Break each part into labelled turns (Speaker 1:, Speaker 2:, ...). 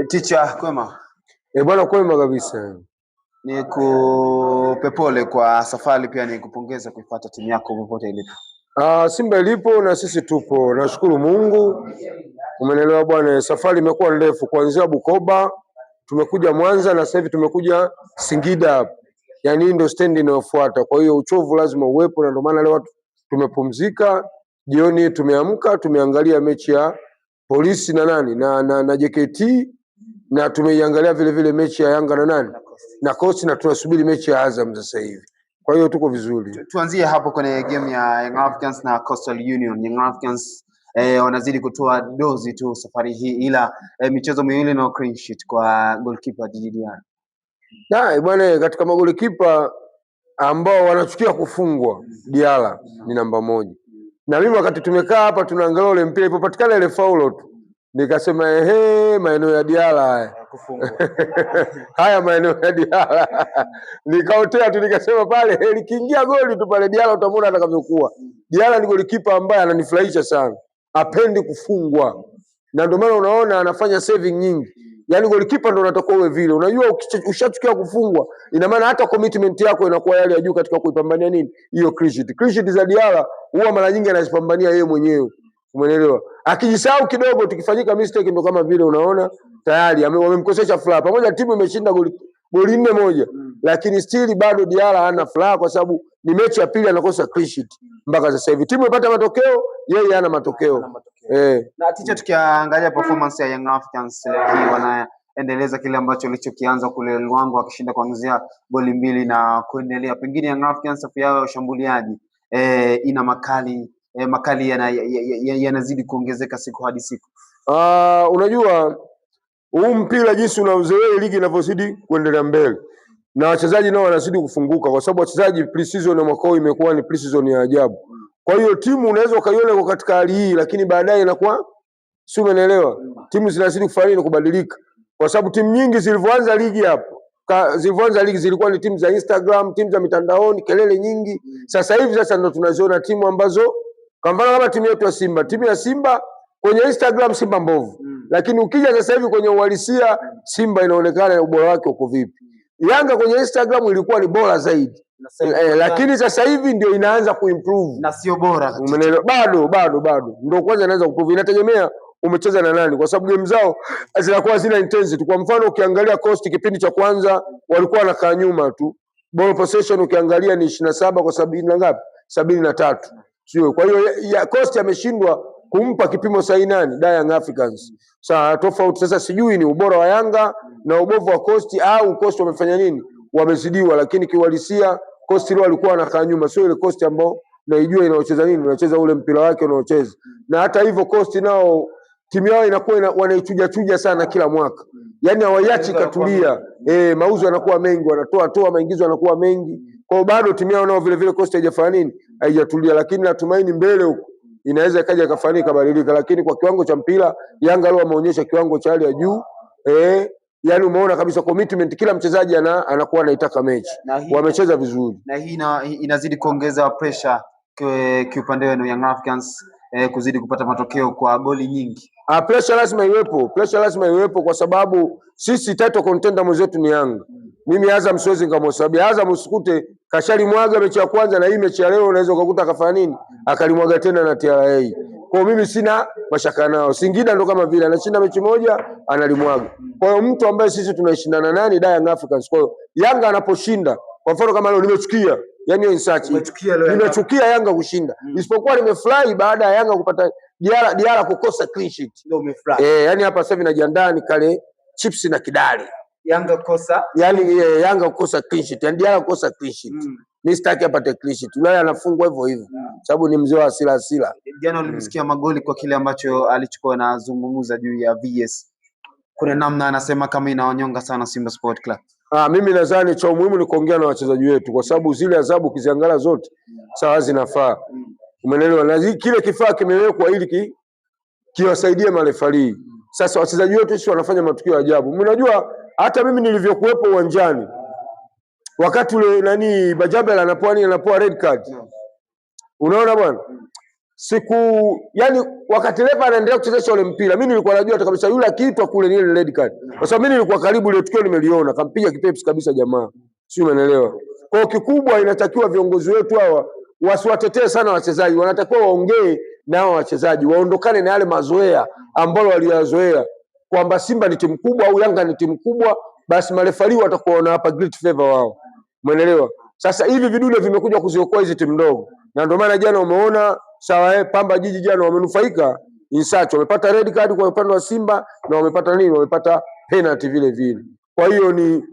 Speaker 1: Teacher, kwema?
Speaker 2: Bwana kwema kabisa.
Speaker 1: Ni kupepole kwa safari, pia ni kupongeza kuifuata timu yako popote ilipo.
Speaker 2: Simba ilipo na sisi tupo. Nashukuru Mungu. Umeelewa bwana, safari imekuwa ndefu kuanzia Bukoba, tumekuja Mwanza na sasa hivi tumekuja Singida. Yaani hii ndio stand inayofuata. Kwa hiyo uchovu lazima uwepo, na ndio maana leo tumepumzika. Jioni tumeamka, tumeangalia mechi ya Polisi na nani na JKT, na tumeiangalia vile vile mechi ya Yanga na nani na Coast, na tunasubiri mechi ya Azam sasa hivi. Kwa hiyo tuko vizuri.
Speaker 1: Tuanzie hapo kwenye game ya Young Africans na Coastal Union. Young Africans wanazidi kutoa dozi tu safari hii, ila michezo miwili na clean sheet kwa goalkeeper Didier.
Speaker 2: Bwana, katika magolikipa ambao wanachukia kufungwa, Diala ni namba 1. Na mimi wakati tumekaa hapa tunaangalia ule mpira ilipopatikana ile faulo tu, nikasema maeneo ya Diala haya kufungwa. Haya maeneo ya Diala. Nikaotea tu nikasema pale likiingia goli tu pale Diala utamwona atakavyokuwa. Diala ni golikipa ambaye ananifurahisha sana. Hapendi kufungwa. Na ndio maana unaona anafanya saving nyingi. Yaani golikipa ndio unatakiwa uwe vile. Unajua ushachukia kufungwa, ina maana hata commitment yako inakuwa yale ya juu katika kuipambania nini? Hiyo clean sheet. Clean sheet za Diala huwa mara nyingi anazipambania yeye mwenyewe. Umeelewa? Akijisahau kidogo tukifanyika mistake ndo kama vile unaona tayari wamemkosesha furaha. Pamoja timu imeshinda goli 4-1, lakini still bado Diala hana furaha kwa sababu ni mechi ya pili anakosa clean sheet mpaka sasa hivi. Timu imepata matokeo, yeye hana matokeo.
Speaker 1: Na teacher, tukiangalia performance ya Young Africans leo hii, wanaendeleza kile ambacho walichokianza kule Luango, wakishinda kuanzia goli 2 na kuendelea. Pengine Young Africans safu yao ya ushambuliaji ina makali yanazidi kuongezeka siku hadi siku.
Speaker 2: Unajua huu mpira jinsi unaozoea ligi inavyozidi kuendelea mbele, na wachezaji nao wanazidi kufunguka, kwa sababu wachezaji pre-season ya mwaka huu imekuwa ni pre-season ya ajabu. Kwa hiyo timu unaweza ukaiona kwa katika hali hii, lakini baadaye inakuwa si, umeelewa? Timu zinazidi kufanya na kubadilika, kwa sababu timu nyingi zilivyoanza ligi hapo, zilikuwa ni timu za Instagram, timu za mitandaoni, kelele nyingi. Sasa hivi ndio tunaziona timu ambazo, kwa mfano kama timu yetu ya Simba, timu ya Simba kwenye Instagram Simba mbovu, lakini ukija sasa hivi kwenye uhalisia Simba inaonekana ubora wake uko vipi. Yanga kwenye Instagram ilikuwa ni bora zaidi, lakini sasa hivi ndio inaanza kuimprove
Speaker 1: na sio bora.
Speaker 2: Bado ndio kwanza inaanza kuimprove. Inategemea umecheza na nani, kwa sababu game zao zinakuwa zina intensity. Kwa mfano ukiangalia Coast kipindi cha kwanza walikuwa wanakaa nyuma tu, ball possession ukiangalia ni 27 kwa 70 na ngapi, 73, sio? Kwa hiyo Coast ameshindwa kumpa kipimo sahihi nani, Young Africans. Sasa tofauti sasa, sijui ni ubora wa Yanga na ubovu wa Coast, au Coast wamefanya nini, wamezidiwa. Lakini kiuhalisia Coast leo walikuwa wanakaa nyuma, sio ile Coast ambao naijua inaocheza nini, unacheza ule mpira wake unaocheza. Na hata hivyo Coast nao timu yao inakuwa wanaichuja sana kila mwaka, yani hawaiachi katulia. Mauzo yanakuwa mengi, wanatoa maingizo yanakuwa mengi. Kwa hiyo bado timu yao nao vile vile Coast haijafanya nini, haijatulia, lakini natumaini mbele huko inaweza ikaja kafanyika badilika. Lakini kwa kiwango cha mpira Yanga leo wameonyesha kiwango cha hali ya juu. Yani umeona kabisa commitment, kila mchezaji anakuwa anaitaka mechi, wamecheza vizuri,
Speaker 1: na hii inazidi kuongeza pressure kiupande wenu Young Africans kuzidi kupata matokeo kwa goli nyingi.
Speaker 2: Pressure lazima iwepo, kwa sababu sisi title contender mwezetu ni Yanga. Mimi Azam siwezi ngamhesabia Azam, usikute kashali mwaga mechi ya kwanza na hii mechi ya leo unaweza ukakuta akafanya nini, akalimwaga tena na TRA. Kwa mimi sina mashaka nao. Singida ndo kama vile anashinda mechi moja analimwaga. Kwa hiyo mtu ambaye sisi tunashindana nani, Young Africans. Kwa hiyo Yanga anaposhinda, kwa mfano kama leo nimechukia, yani hiyo insachi nimechukia Yanga kushinda, isipokuwa nimefurahi baada ya Yanga kupata Diala kukosa clean sheet,
Speaker 1: ndio umefurahi.
Speaker 2: Yani hapa sasa hivi najiandaa ni kale chips na kidali.
Speaker 1: Yanga kosa,
Speaker 2: yani Yanga kukosa clean sheet, yani Diala kukosa clean sheet. Mimi sitaki apate clean sheet. Yule anafungwa hivyo hivyo sababu ni mzee wa hasira.
Speaker 1: Jana ulimsikia Magoli kwa kile ambacho alichukua na zungumza juu ya VS. Kuna namna anasema kama inaonyonga sana Simba Sport Club.
Speaker 2: Mimi nadhani cha muhimu ni kuongea na wachezaji wetu, kwa sababu zile adhabu ukiziangalia zote sawa zinafaa. Umeelewa? Na kile kifaa kimewekwa ili kiwasaidie marefali. Sasa wachezaji wetu sisi wanafanya matukio ajabu. Mnajua hata mimi nilivyokuepo uwanjani wakati ule Bajabel anapoa red card. Unaona bwana? yani wakati refa anaendelea kuchezesha ule mpira, mimi nilikuwa najua hata kabisa yule akiitwa kule ni ile red card, kwa sababu mimi nilikuwa karibu ile tukio, nimeliona, kampiga kipepsi kabisa jamaa, sio, umeelewa? Kwa kikubwa inatakiwa viongozi wetu hawa wasiwatetee sana wachezaji, wanatakiwa waongee na hao wachezaji, waondokane na yale mazoea ambayo waliyazoea kwamba Simba ni timu kubwa au Yanga ni timu kubwa, basi marefali watakuwa wanawapa great favor wao, umeelewa? Sasa hivi vidude vimekuja kuziokoa hizi timu ndogo, na ndio maana jana umeona sawa, Pamba Jiji jana wamenufaika insacho, wamepata red card kwa upande wa Simba na wamepata nini, wamepata penalty vile vile. Kwa hiyo ni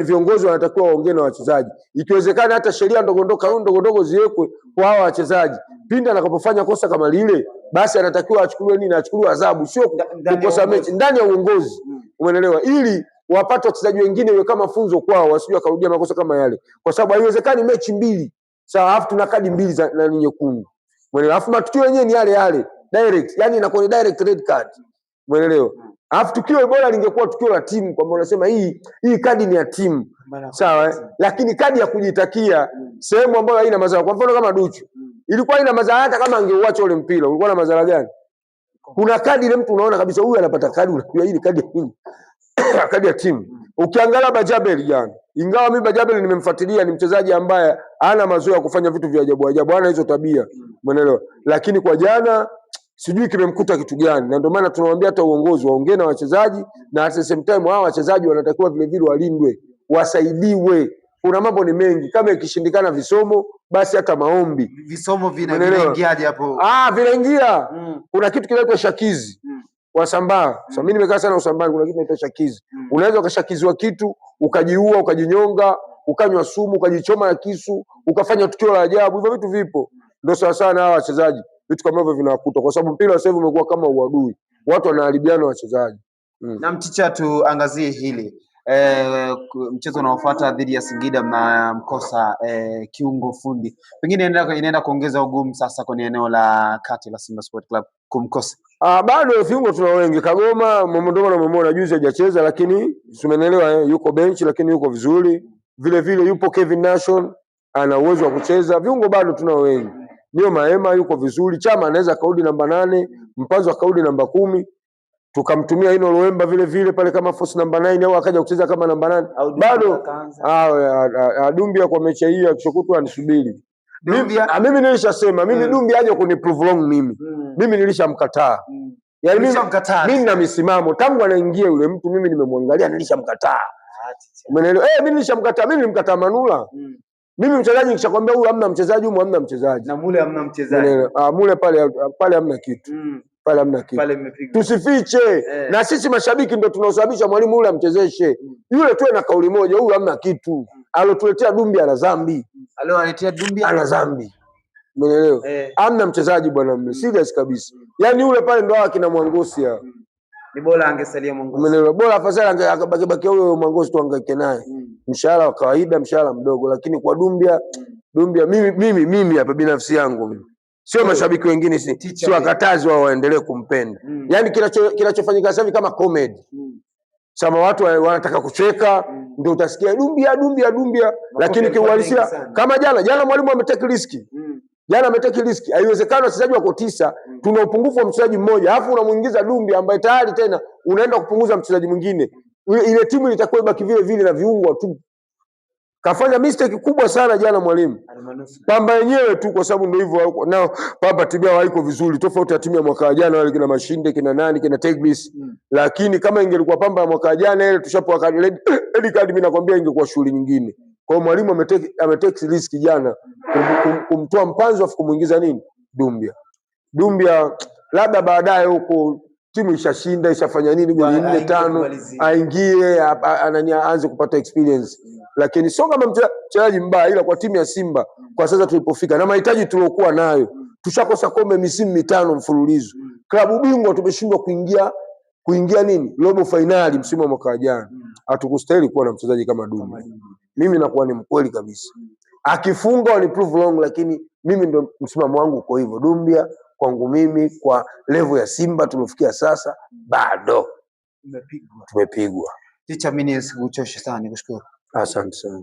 Speaker 2: viongozi wanatakiwa waongee na wachezaji, ikiwezekana hata sheria ndogo ziwekwe kwa hawa wachezaji, pindi anapofanya kosa kama lile, basi anatakiwa achukuliwe nini, achukuliwe adhabu, sio kukosa mechi ndani ya uongozi, umeelewa? Ili wapate wachezaji wengine iwe kama funzo kwao, wasije wakarudia makosa kama yale, kwa sababu haiwezekani mechi mbili sawa, afu tuna kadi mbili za nyekundu, umeelewa? Afu matukio yenyewe ni yale direct, yani inakuwa ni direct red card, umeelewa? Alafu tukio bora lingekuwa tukio la timu, kwamba unasema hii kadi ni ya timu, sawa, lakini kadi ya kujitakia sehemu ambayo haina madhara. Kwa mfano kama Duchu ilikuwa ina madhara, hata kama angeuacha ule mpira ulikuwa na madhara gani? Kuna kadi ile mtu unaona kabisa huyu anapata kadi, unajua hii kadi ya nini? Kadi ya timu. Ukiangalia Bajabel jana, ingawa mimi Bajabel nimemfuatilia, ni mchezaji ambaye hana mazoea kufanya vitu vya ajabu, hana hizo tabia, umeelewa? Lakini kwa jana sijui kimemkuta kitu gani, na ndio maana tunawaambia hata uongozi waongee na wachezaji, na at the same time hao wachezaji wanatakiwa vile vile walindwe, wasaidiwe. Kuna mambo ni mengi, kama ikishindikana visomo, basi hata maombi.
Speaker 1: Visomo vinaingiaje hapo?
Speaker 2: Vinaingia. Kuna kitu kinaitwa shakizi Wasambaa. Sasa mimi nimekaa sana Usambaa, kuna kitu kinaitwa shakizi. Unaweza ukashakizwa kitu, ukajiua, ukajinyonga, ukanywa sumu, ukajichoma na kisu, ukafanya tukio la ajabu. Hivyo vitu vipo. Ndio sawa sana hawa wachezaji. Vitu kama hivyo vinawakuta, kwa sababu mpira sasa hivi umekuwa kama uadui, watu wanaharibiana wachezaji.
Speaker 1: Na Mticha, tuangazie hili mchezo unaofuata dhidi ya Singida mkosa kiungo fundi, pengine inaenda kuongeza ugumu sasa kwenye eneo la kati la Simba Sport Club kumkosa.
Speaker 2: Bado viungo tuna wengi. Kagoma Momodoma juzi hajacheza, lakini umeelewa, yuko bench lakini yuko vizuri. Vile vile yupo Kevin Nation, ana uwezo wa kucheza. Viungo bado tuna wengi. Ndio Maema yuko vizuri, Chama anaweza kaudi namba 8, Mpanzo akaudi namba 10, tukamtumia Ino Loemba vile vile pale kama force namba 9 au akaja kucheza kama namba 8. Bado Dumbia kwa mechi hii akishokutwa anisubiri. Mimi nilishasema Dumbia aje kuniprove wrong mimi. Mimi nilishamkataa. Yaani mimi na misimamo tangu anaingia yule mtu, mimi nimemwangalia nilishamkataa. Umeelewa? Mimi nilishamkataa, mimi nilimkataa Manula. Mimi mchezaji nikishakwambia huyu hamna mchezaji, huyu hamna mchezaji.
Speaker 1: Na mule hamna mchezaji.
Speaker 2: Mule pale hamna kitu. Pale hamna kitu. Tusifiche. Na sisi mashabiki ndio tunaosababisha mwalimu yule amchezeshe. Yule tuwe na kauli moja, huyu hamna kitu. Alotuletea Dumbia ana dhambi.
Speaker 1: Aliowaletea Dumbia
Speaker 2: ana dhambi. Umeelewa? Hamna mchezaji bwana, mimi serious kabisa. Yaani yule pale ndo akina Mwangosi hao.
Speaker 1: Ni bora angesalia Mwangosi.
Speaker 2: Umeelewa? Bora afadhali akabaki huyo Mwangosi tuangaike naye. Mshahara wa kawaida, mshahara mdogo, lakini kwa Dumbia mimi hapa binafsi yangu mimi. Sio mashabiki wengine, si wakatazi wao waendelee kumpenda. Yaani kinachofanyika sasa hivi kama comedy. Sama watu wanataka kucheka, ndio utasikia Dumbia, lakini kiuhalisia kama jana mwalimu ametake risk. Jana ametake risk. Haiwezekani wachezaji wako 9, tuna upungufu wa mchezaji mmoja, alafu unamuingiza Dumbia ambaye tayari tena unaenda kupunguza mchezaji mwingine. Ile timu itakuwa ibaki vile vile na viungo tu. Kafanya mistake kubwa sana jana mwalimu. Pamba yenyewe tu, kwa sababu ndio hivyo nao Pamba timu yao haiko vizuri, tofauti ya timu ya mwaka jana, wale kina Mashinde, kina nani, kina Teglis. Lakini kama ingelikuwa Pamba ya mwaka jana ile tushapoa red card, mimi nakwambia ingekuwa shughuli nyingine. Kwa hiyo mwalimu ametake risk jana kumtoa Mpanzo afu kumuingiza nini? Dumbia labda baadaye huko timu ishashinda, ishafanya nini, goli 4-5 aingie aanze kupata experience. Lakini sio kama mchezaji mbaya, ila kwa timu ya Simba kwa sasa tulipofika na mahitaji tuliokuwa nayo, tushakosa kombe misimu 5 mfululizo. Klabu bingwa tumeshindwa kuingia nini? Robo finali msimu wa mwaka jana. Hatukustahili kuwa na mchezaji kama Dumbia. Mimi nakuwa ni mkweli kabisa. Akifunga ni prove wrong, lakini mimi ndio msimamo wangu uko hivyo. Dumbia kwangu mimi kwa level ya Simba tulofikia sasa bado tumepigwa.
Speaker 1: Ticha, mimi nisikuchoshe sana, nikushukuru.
Speaker 2: Asante sana.